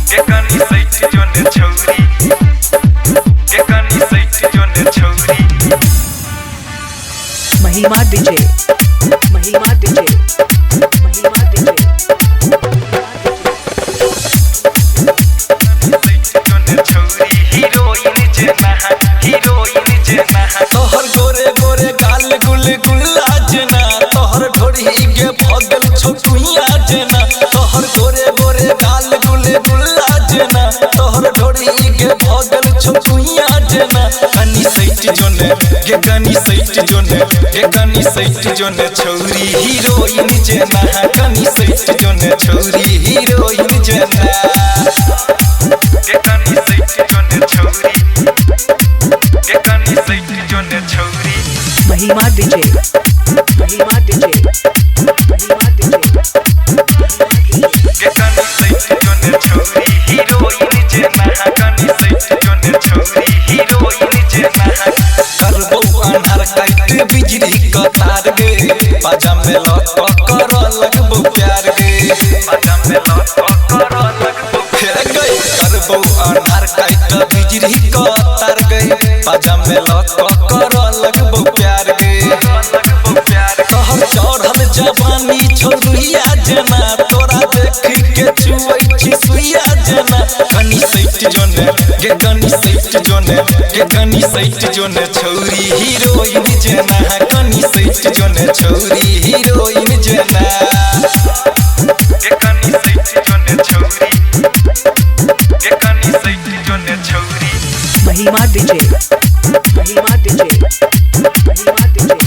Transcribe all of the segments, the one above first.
के कनी सैट जोने छौरी के कनी सैट जोने छौरी महिमा डीजे महिमा डीजे महिमा डीजे सैट जोने छौरी हीरोइन जेना तोहर गोरे गोरे गाल गुल गुल्ला जेना तोहर ढोरी के भगल छोटुइया जेना तोहर गोरे गोरे गाल गुल गुल्ला जेना तोहर ढोरी के भगल छोटुइया जेना कनी सैट जोने के कनी सैट जोने के कनी सैट जोने छौरी हीरोइन जेना कनी सैट जोने छौरी हीरोइन जेना के कनी सैट जोने छौरी के कनी सैट जोने छौरी महिमा डीजे महिमा डीजे महिमा डीजे के कनी सैट जोने छौरी हीरोइन जेना कनी सैट जोने छौरी हीरोइन जेना करबो अनहर काट बिजली का तार गे बाजा में लक कर लगबो प्यार गे बाजा में लक कर लगबो हे गई करबो अनहर काट बिजली का तार गे बाजा में लक कर लगबो प्यार गे लगबो प्यार कहर चढ़ल जवानी छोरुइया जेना तोरा देखी के छुई छी सुइया जेना कनी सैट जोने के कनी सैट जोने के कनी सैट जोने छौरी हीरोइन जेना कनी सैट जोने छौरी हीरोइन जेना के कनी सैट जोने छौरी के कनी सैट जोने छौरी महिमा डीजे महिमा डीजे महिमा डीजे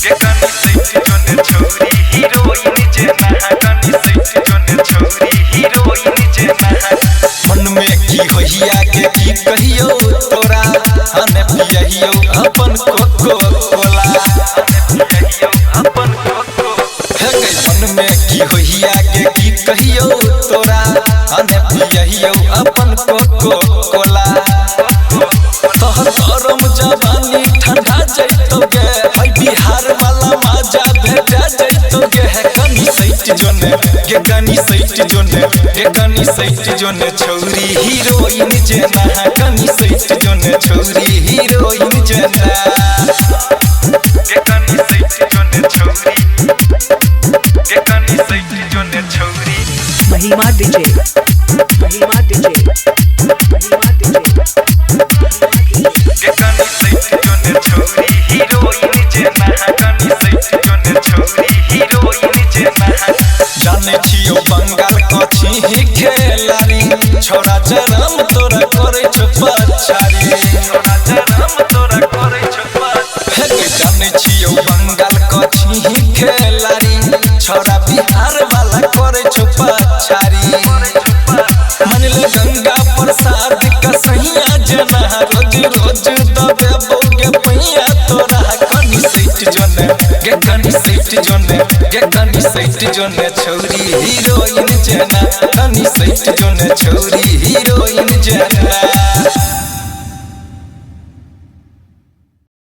के कनी सैट जोने छौरी हीरोइन जेना कनी सैट जोने छौरी हीरोइन जेना मन में की होइया के की कहियो तोरा हने पियहियो अपन कोको कोला कहियो अपन कोको हे गई मन में की होइया के की कहियो तोरा हने पियहियो अपन कोको कोला तोहर गरम जवानी ठंडा जइतो गे हई बिहार वाला मजा भेजा जइतो गे है कनी सैट जोने के कनी सैट जोने के कनी सैट जोने छौरी हीरोइन जेना कनी सैट जोने छौरी हीरोइन जेना के कनी सैट जोने छौरी के कनी सैट जोने छौरी महिमा डीजे महिमा डीजे महिमा डीजे के कनी सैट जोने छौरी हीरोइन जेना कनी सैट जोने छौरी हीरोइन जेना जाने छियो बंगाल कछि ही खेलारी छोरा जरम तोरा करे छ पछारी छोरा जरम तोरा करे छपा हे गे जाने छियो बंगाल कछि ही खेलारी छोरा बिहार वाला करे छ पछारी मनले गंगा प्रसाद का सहिया जना रोज रोज दबे बोगे पैया तोरा कनी सैट जोने के कनी सैट जोने के कनी सैट जोने छौरी हीरोइन जेना कनी सैट जोने छौरी हीरोइन जेना।